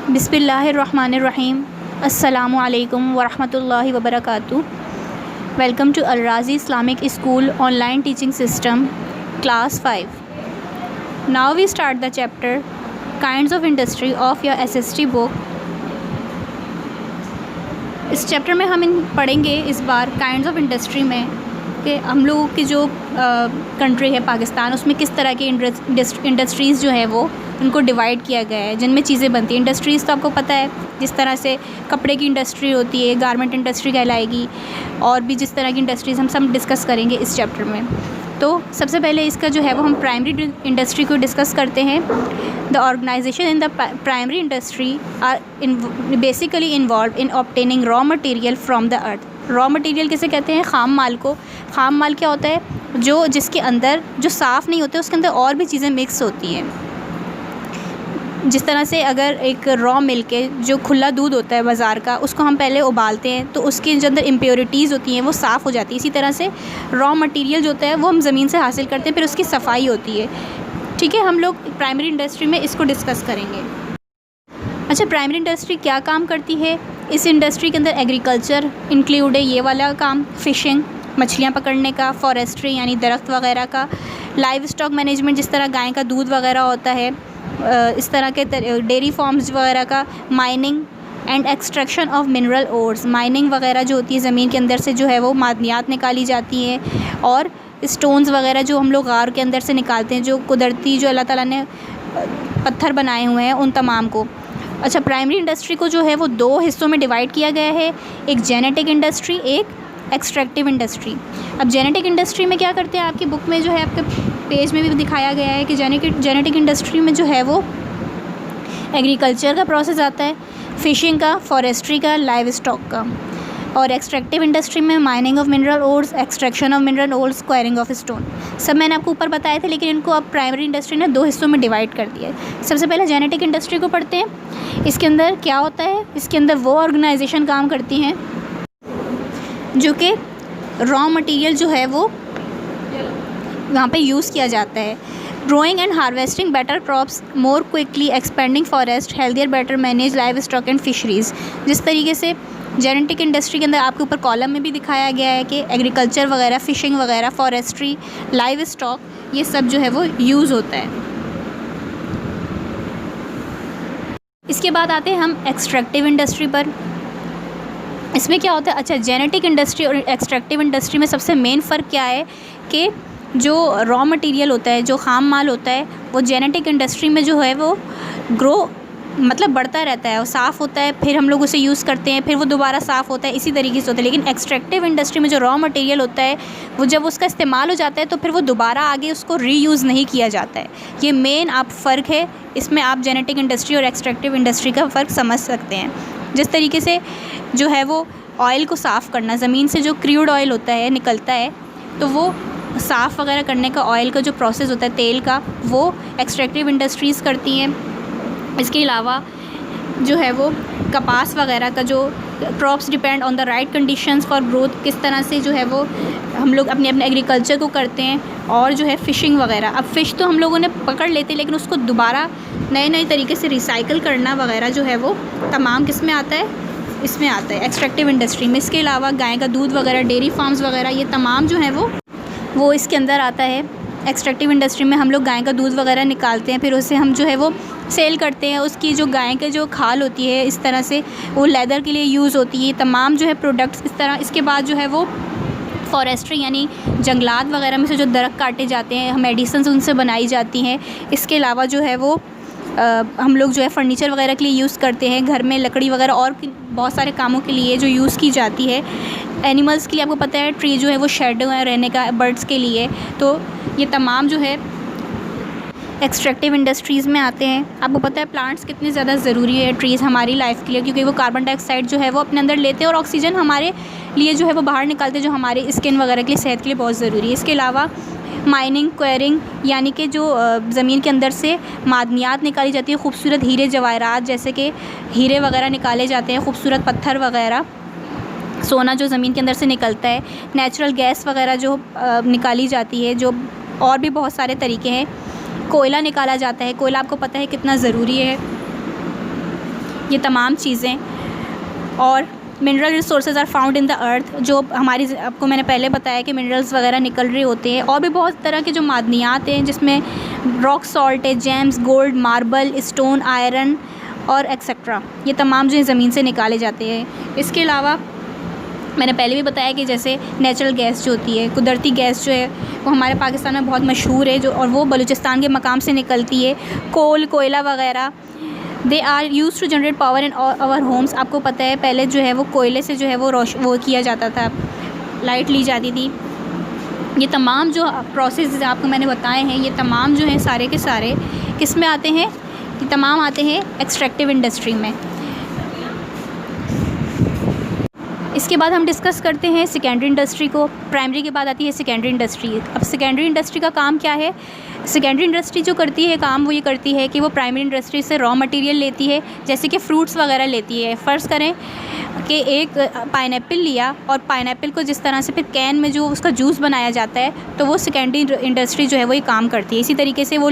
बिस्मिल्लाहिर्रहमानिर्रहीम। अस्सलामु अलैकुम वरहमतुल्लाहि वबरकातुहू। Welcome to Al Razi Islamic school online teaching system class 5। Now we start the chapter kinds of industry of your SST book. इस चैप्टर में हम पढ़ेंगे इस बार काइंड्स ऑफ इंडस्ट्री में कि हम लोगों की जो कंट्री है पाकिस्तान, उसमें किस तरह की इंडस्ट्रीज़ जो है वो उनको डिवाइड किया गया है जिनमें चीज़ें बनती हैं। इंडस्ट्रीज़ तो आपको पता है, जिस तरह से कपड़े की इंडस्ट्री होती है गारमेंट इंडस्ट्री कहलाएगी, और भी जिस तरह की इंडस्ट्रीज़ हम सब डिस्कस करेंगे इस चैप्टर में। तो सबसे पहले इसका जो है वो हम प्राइमरी इंडस्ट्री को डिस्कस करते हैं। The organization in the primary industry are basically involve in obtaining raw material from the earth. Raw material किसे कहते हैं? खाम माल को। खाम माल क्या होता है? जो जिसके अंदर जो साफ़ नहीं होते उसके अंदर और भी चीज़ें मिक्स होती हैं। जिस तरह से अगर एक रॉ मिल्क के जो खुला दूध होता है बाज़ार का, उसको हम पहले उबालते हैं तो उसके जो अंदर इम्प्योरिटीज़ होती हैं वो साफ़ हो जाती है। इसी तरह से रॉ मटेरियल जो होता है वो हम ज़मीन से हासिल करते हैं, फिर उसकी सफाई होती है। ठीक है, हम लोग प्राइमरी इंडस्ट्री में इसको डिस्कस करेंगे। अच्छा, प्राइमरी इंडस्ट्री क्या काम करती है? इस इंडस्ट्री के अंदर एग्रीकल्चर इंक्लूड है, ये वाला काम, फ़िशिंग मछलियाँ पकड़ने का, फॉरेस्ट्री यानी दरख्त वगैरह का, लाइव स्टॉक मैनेजमेंट जिस तरह गाय का दूध वगैरह होता है, इस तरह के डेयरी फार्म्स वगैरह का, mining and extraction of mineral ores. Mining वगैरह जो होती है ज़मीन के अंदर से जो है वो मादनियात निकाली जाती हैं, और स्टोन्स वगैरह जो हम लोग गार के अंदर से निकालते हैं, जो कुदरती जो अल्लाह ताला ने पत्थर बनाए हुए हैं उन तमाम को। अच्छा, प्राइमरी इंडस्ट्री को जो है वो दो हिस्सों में डिवाइड किया गया है, एक जेनेटिक इंडस्ट्री, एक एक्सट्रैक्टिव इंडस्ट्री। अब जेनेटिक इंडस्ट्री में क्या करते हैं, आपकी बुक में जो है आपके पेज में भी दिखाया गया है कि जेनेटिक इंडस्ट्री में जो है वो एग्रीकल्चर का प्रोसेस आता है, फ़िशिंग का, फॉरेस्ट्री का, लाइव स्टॉक का। और एक्सट्रैक्टिव इंडस्ट्री में mining of mineral ores, extraction of mineral ores, enquiring of stone. सब मैंने आपको ऊपर बताए थे, लेकिन इनको अब प्राइमरी इंडस्ट्री ने दो हिस्सों में डिवाइड कर दिया है। सबसे पहले जेनेटिक इंडस्ट्री को पढ़ते हैं। इसके अंदर क्या होता है? इसके अंदर वो ऑर्गेनाइजेशन काम करती हैं जो कि रॉ मटेरियल जो है वो वहाँ पे यूज़ किया जाता है। Growing and harvesting better crops more quickly, expanding forest, healthier better manage live stock and fisheries. जिस तरीके से जेनेटिक इंडस्ट्री के अंदर आपके ऊपर कॉलम में भी दिखाया गया है कि एग्रीकल्चर वगैरह, फ़िशिंग वगैरह, फॉरेस्ट्री, लाइव स्टॉक, ये सब जो है वो यूज़ होता है। इसके बाद आते हैं हम एक्सट्रैक्टिव इंडस्ट्री पर। इसमें क्या होता है? अच्छा, जेनेटिक इंडस्ट्री और एक्सट्रैक्टिव इंडस्ट्री में सबसे मेन फ़र्क क्या है कि जो रॉ मटेरियल होता है, जो खाम माल होता है, वो जेनेटिक इंडस्ट्री में जो है वो ग्रो मतलब बढ़ता रहता है, वो साफ़ होता है, फिर हम लोग उसे यूज़ करते हैं, फिर वो दोबारा साफ़ होता है, इसी तरीके से होता है। लेकिन एक्सट्रैक्टिव इंडस्ट्री में जो रॉ मटेरियल होता है वो जब उसका इस्तेमाल हो जाता है तो फिर वो दोबारा आगे उसको रीयूज़ नहीं किया जाता है। ये मेन आप फ़र्क है, इसमें आप जेनेटिक इंडस्ट्री और एक्सट्रैक्टिव इंडस्ट्री का फ़र्क समझ सकते हैं। जिस तरीके से जो है वो ऑयल को साफ़ करना, ज़मीन से जो क्रूड ऑयल होता है निकलता है, तो वो साफ़ वगैरह करने का ऑयल का जो प्रोसेस होता है तेल का, वो एक्सट्रैक्टिव इंडस्ट्रीज़ करती हैं। इसके अलावा जो है वो कपास वगैरह का जो crops depend on the right conditions for growth, किस तरह से जो है वो हम लोग अपने एग्रीकल्चर को करते हैं। और जो है फ़िशिंग वगैरह, अब फ़िश तो हम लोगों ने पकड़ लेते हैं, लेकिन उसको दोबारा नए नए तरीके से रिसाइकिल करना वगैरह जो है वो तमाम किस में आता है? इसमें आता है एक्सट्रैक्टिव इंडस्ट्री में। इसके अलावा गाय का दूध वगैरह, डेयरी फार्म्स वगैरह, ये तमाम जो है वो इसके अंदर आता है। एक्सट्रैक्टिव इंडस्ट्री में हम लोग गाय का दूध वगैरह निकालते हैं, फिर उसे हम जो है वो सेल करते हैं। उसकी जो गाय के जो खाल होती है इस तरह से वो लेदर के लिए यूज़ होती है, तमाम जो है प्रोडक्ट्स इस तरह। इसके बाद जो है वो फॉरेस्ट्री यानी जंगलात वगैरह में से जो दरख्त काटे जाते हैं, मेडिसिन उनसे बनाई जाती हैं। इसके अलावा जो है वो हम लोग जो है फ़र्नीचर वगैरह के लिए यूज़ करते हैं, घर में लकड़ी वगैरह और बहुत सारे कामों के लिए जो यूज़ की जाती है। एनिमल्स के लिए आपको पता है ट्री जो है वो शेड है रहने का, बर्ड्स के लिए, तो ये तमाम जो है एक्सट्रैक्टिव इंडस्ट्रीज़ में आते हैं। आपको पता है प्लांट्स कितने ज़्यादा ज़रूरी है, ट्रीज़ हमारी लाइफ के लिए, क्योंकि वो कार्बन डाइऑक्साइड जो है वो अपने अंदर लेते हैं और ऑक्सीजन हमारे लिए जो है वो बाहर निकालते हैं, जो हमारे स्किन वगैरह के लिए, सेहत के लिए बहुत ज़रूरी है। इसके अलावा माइनिंग, क्वेरिंग यानी कि जो ज़मीन के अंदर से मादनियात निकाली जाती है, खूबसूरत हीरे जवाहरात जैसे कि हीरे वगैरह निकाले जाते हैं, खूबसूरत पत्थर वगैरह, सोना जो ज़मीन के अंदर से निकलता है, नेचुरल गैस वगैरह जो निकाली जाती है, जो और भी बहुत सारे तरीके हैं। कोयला निकाला जाता है, कोयला आपको पता है कितना ज़रूरी है। ये तमाम चीज़ें। और mineral resources are found in the earth, जो हमारी, आपको मैंने पहले बताया कि मिनरल्स वगैरह निकल रहे होते हैं। और भी बहुत तरह के जो मादनियात हैं, जिसमें रॉक सॉल्ट है, James, gold, marble, stone, iron और एक्सेट्रा, ये तमाम जो है ज़मीन से निकाले जाते हैं। इसके अलावा मैंने पहले भी बताया कि जैसे नेचुरल गैस जो होती है, कुदरती गैस जो है, वो हमारे पाकिस्तान में बहुत मशहूर है, जो और वो बलूचिस्तान के मकाम से निकलती है। कोल, कोयला वगैरह, they are use to generate power in our homes. आपको पता है पहले जो है वो कोयले से जो है वो किया जाता था, लाइट ली जाती थी। ये तमाम जो प्रोसेस आपको मैंने बताए हैं, ये तमाम जो हैं सारे के सारे किस में आते हैं? ये तमाम आते हैं एक्सट्रैक्टिव इंडस्ट्री में। इसके बाद हम डिस्कस करते हैं सेकेंडरी इंडस्ट्री को। प्राइमरी के बाद आती है सेकेंडरी इंडस्ट्री। अब सेकेंडरी इंडस्ट्री का काम क्या है? सेकेंडरी इंडस्ट्री जो करती है काम, वो ये करती है कि वो प्राइमरी इंडस्ट्री से रॉ मटेरियल लेती है, जैसे कि फ्रूट्स वगैरह लेती है। फ़र्ज़ करें कि एक पाइनएप्पल लिया, और पाइनएप्पल को जिस तरह से फिर कैन में जो उसका जूस बनाया जाता है, तो वो सेकेंडरी इंडस्ट्री जो है वो ये काम करती है। इसी तरीके से वो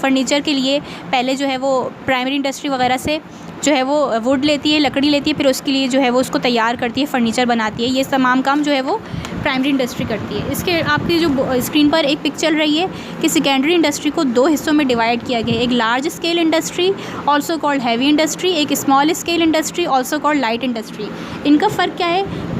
फर्नीचर के लिए पहले जो है वो प्राइमरी इंडस्ट्री वगैरह से जो है वो वुड लेती है, लकड़ी लेती है, फिर उसके लिए जो है वो उसको तैयार करती है, फर्नीचर बनाती है। ये तमाम काम जो है वो प्राइमरी इंडस्ट्री करती है। इसके आपकी जो स्क्रीन पर एक पिक चल रही है कि सेकेंडरी इंडस्ट्री को दो हिस्सों में डिवाइड किया गया है। एक large scale industry also called heavy industry, एक small scale industry also called light industry. इनका फ़र्क क्या है?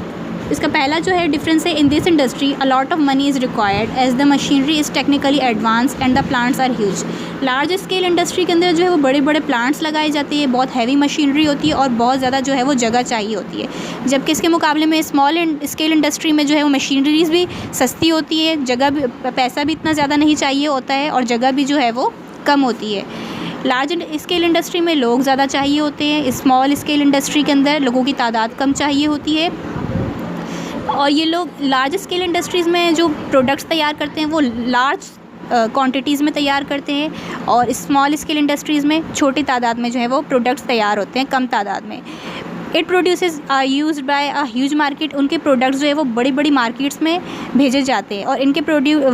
इसका पहला जो है डिफरेंस है, in this industry a lot of money is required as the machinery is technically advance and the plants are huge. Large scale industry के अंदर जो है वो बड़े बड़े प्लांट्स लगाए जाते हैं, बहुत हैवी मशीनरी होती है और बहुत ज़्यादा जो है वो जगह चाहिए होती है। जबकि इसके मुकाबले में स्मॉल स्केल इंडस्ट्री में जो है वो मशीनरीज भी सस्ती होती है, जगह भी, पैसा भी इतना ज़्यादा नहीं चाहिए होता है, और जगह भी जो है वो कम होती है। लार्ज स्केल इंडस्ट्री में लोग ज़्यादा चाहिए होते हैं, स्मॉल स्केल इंडस्ट्री के अंदर लोगों की तादाद कम चाहिए होती है। और ये लोग लार्ज स्केल इंडस्ट्रीज़ में जो प्रोडक्ट्स तैयार करते हैं वो लार्ज क्वांटिटीज़ में तैयार करते हैं, और स्मॉल स्केल इंडस्ट्रीज़ में छोटी तादाद में जो है वो प्रोडक्ट्स तैयार होते हैं, कम तादाद में। It produces are used by a huge market. उनके प्रोडक्ट्स जो है वो बड़ी बड़ी मार्केट्स में भेजे जाते हैं, और इनके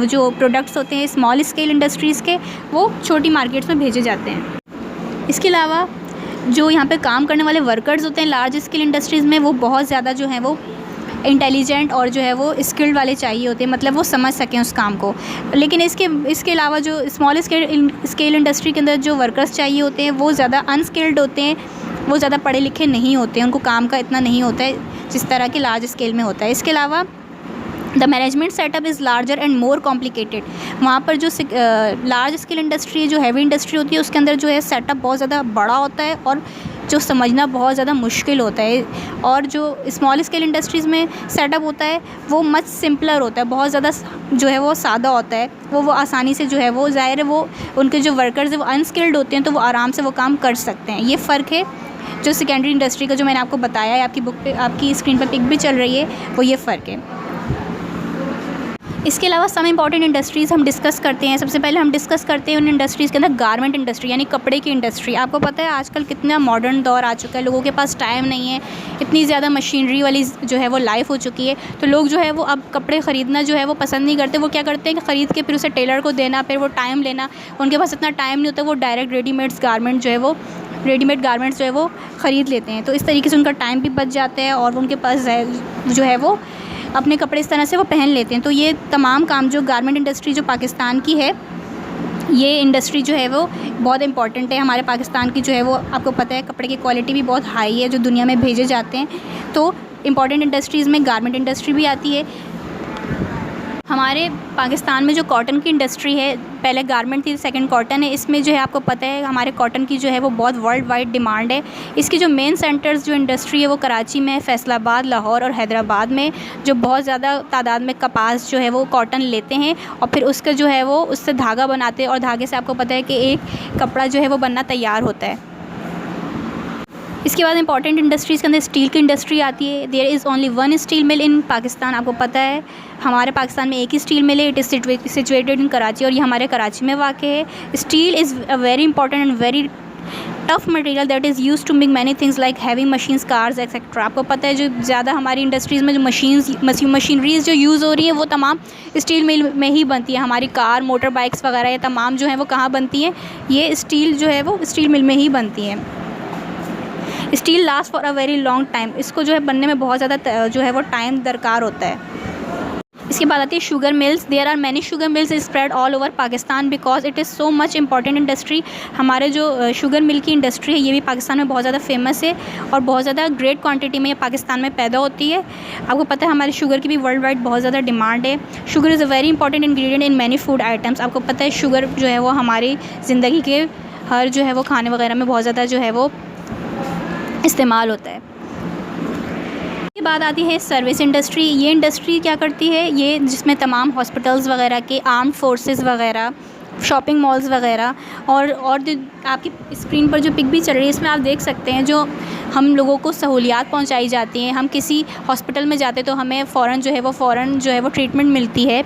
जो प्रोडक्ट्स होते हैं स्मॉल स्केल इंडस्ट्रीज़ के, वो छोटी मार्केट्स में भेजे जाते हैं। इसके अलावा जो यहाँ पे काम करने वाले वर्कर्स होते हैं लार्ज स्केल इंडस्ट्रीज़ में, वो बहुत ज़्यादा जो है वो इंटेलिजेंट और जो है वो स्किल्ड वाले चाहिए होते हैं, मतलब वो समझ सकें उस काम को। लेकिन इसके अलावा जो स्मॉल स्केल इंडस्ट्री के अंदर जो वर्कर्स चाहिए होते हैं वो ज़्यादा अनस्किल्ड होते हैं, वो ज़्यादा पढ़े लिखे नहीं होते हैं, उनको काम का इतना नहीं होता है जिस तरह के लार्ज स्केल में होता है। इसके अलावा the management setup is larger and more complicated. वहाँ पर जो लार्ज स्केल इंडस्ट्री, जो हैवी इंडस्ट्री होती है, उसके अंदर जो है सेटअप बहुत ज़्यादा बड़ा होता है और जो समझना बहुत ज़्यादा मुश्किल होता है। और जो स्मॉल स्केल इंडस्ट्रीज़ में सेटअप होता है वो मच सिंपलर होता है, बहुत ज़्यादा जो है वो सादा होता है, वो आसानी से जो है वो, ज़ाहिर है वो उनके जो वर्कर्स हैं वो अनस्किल्ड होते हैं, तो वो आराम से वो काम कर सकते हैं। ये फ़र्क है जो सेकेंडरी इंडस्ट्री का जो मैंने आपको बताया है, आपकी बुक पे, आपकी स्क्रीन पर पिक भी चल रही है, वो ये फ़र्क है। इसके अलावा सम इंपॉर्टेंट इंडस्ट्रीज़ हम डिस्कस करते हैं। सबसे पहले हम डिस्कस करते हैं उन इंडस्ट्रीज़ के अंदर गारमेंट इंडस्ट्री, यानी कपड़े की इंडस्ट्री। आपको पता है आजकल कितना मॉडर्न दौर आ चुका है, लोगों के पास टाइम नहीं है, इतनी ज़्यादा मशीनरी वाली जो है वो लाइफ हो चुकी है, तो लोग जो है वो अब कपड़े ख़रीदना जो है वो पसंद नहीं करते। वो क्या करते हैं कि ख़रीद के फिर उसे टेलर को देना, फिर वो टाइम लेना, उनके पास इतना टाइम नहीं होता, वो डायरेक्ट रेडीमेड गारमेंट्स जो है वो ख़रीद लेते हैं। तो इस तरीके से उनका टाइम भी बच जाता है और उनके पास जो है वो अपने कपड़े इस तरह से वो पहन लेते हैं। तो ये तमाम काम जो गारमेंट इंडस्ट्री जो पाकिस्तान की है, ये इंडस्ट्री जो है वो बहुत इंपॉर्टेंट है हमारे पाकिस्तान की। जो है वो आपको पता है कपड़े की क्वालिटी भी बहुत हाई है जो दुनिया में भेजे जाते हैं। तो इंपॉर्टेंट इंडस्ट्रीज़ में गारमेंट इंडस्ट्री भी आती है। हमारे पाकिस्तान में जो कॉटन की इंडस्ट्री है, पहले गारमेंट थी, सेकंड कॉटन है। इसमें जो है आपको पता है हमारे कॉटन की जो है वो बहुत वर्ल्ड वाइड डिमांड है। इसकी जो मेन सेंटर्स जो इंडस्ट्री है वो कराची में, फैसलाबाद, लाहौर और हैदराबाद में, जो बहुत ज़्यादा तादाद में कपास जो है वो कॉटन लेते हैं और फिर उसका जो है वो उससे धागा बनाते हैं, और धागे से आपको पता है कि एक कपड़ा जो है वो बनना तैयार होता है। इसके बाद इंपॉर्टेंट इंडस्ट्रीज़ के अंदर स्टील की इंडस्ट्री आती है। There is only one steel mill in Pakistan. आपको पता है हमारे पाकिस्तान में एक ही स्टील मिल है, it is situated in Karachi, और ये हमारे कराची में वाक़ है। Steel is a very important and very tough material that is use to make many things like heavy machines, cars etcetera. आपको पता है जो ज़्यादा हमारी इंडस्ट्रीज़ में जो मशीनरीज़ जो यूज़ हो रही है वो तमाम स्टील मिल में ही बनती है। हमारी कार, मोटर बाइक्स वगैरह ये तमाम जो है वो कहाँ बनती हैं? ये स्टील जो है वो स्टील मिल में ही बनती है। Steel last for a very long time, इसको जो है बनने में बहुत ज़्यादा जो है वो टाइम दरकार होता है। इसके बाद आती है sugar mills. There are many sugar mills spread all over Pakistan because it is so much important industry. हमारे जो शुगर मिल की इंडस्ट्री है ये भी पाकिस्तान में बहुत ज़्यादा फेमस है और बहुत ज़्यादा ग्रेट क्वांटिटी में ये पाकिस्तान में पैदा होती है। आपको पता है हमारे शुगर की भी वर्ल्ड वाइड बहुत ज़्यादा डिमांड है। Sugar is a very important ingredient in many food items. आपको पता है शुगर जो है वो हमारी ज़िंदगी के हर जो है वो खाने वगैरह में बहुत ज़्यादा जो है वो इस्तेमाल होता है। इसके बाद आती है सर्विस इंडस्ट्री। ये इंडस्ट्री क्या करती है, ये जिसमें तमाम हॉस्पिटल्स वगैरह के, आर्म्ड फोर्सेस वगैरह, शॉपिंग मॉल्स वगैरह और जो आपकी स्क्रीन पर जो पिक भी चल रही है इसमें आप देख सकते हैं जो हम लोगों को सहूलियात पहुंचाई जाती हैं। हम किसी हॉस्पिटल में जाते तो हमें फ़ौरन जो है वो ट्रीटमेंट मिलती है।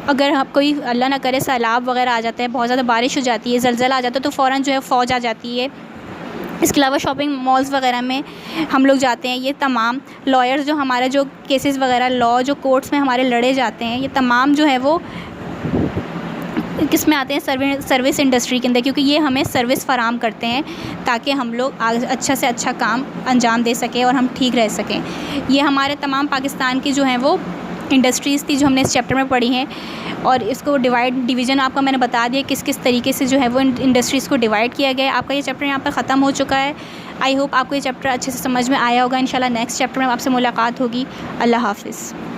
अगर हम कोई अल्लाह ना करे सैलाब वगैरह आ जाता है, बहुत ज़्यादा बारिश हो जाती है, ज़लज़ला आ जाता है तो फ़ौरन जो है फ़ौज आ जाती है। इसके अलावा शॉपिंग मॉल्स वगैरह में हम लोग जाते हैं। ये तमाम लॉयर्स जो हमारे जो केसेस वगैरह लॉ जो कोर्ट्स में हमारे लड़े जाते हैं, ये तमाम जो है वो किस में आते हैं, सर्विस इंडस्ट्री के अंदर, क्योंकि ये हमें सर्विस फ़राहम करते हैं ताकि हम लोग अच्छा से अच्छा काम अंजाम दे सकें और हम ठीक रह सकें। ये हमारे तमाम पाकिस्तान की जो हैं वो इंडस्ट्रीज़ थी जो हमने इस चैप्टर में पढ़ी हैं और इसको डिवीज़न आपको मैंने बता दिया किस किस तरीके से जो है वो इंडस्ट्रीज़ को डिवाइड किया गया है। आपका ये चैप्टर यहाँ पर ख़त्म हो चुका है। आई होप आपको ये चैप्टर अच्छे से समझ में आया होगा। इंशाल्लाह नेक्स्ट चैप्टर में आपसे मुलाकात होगी। अल्लाह हाफ़िज़।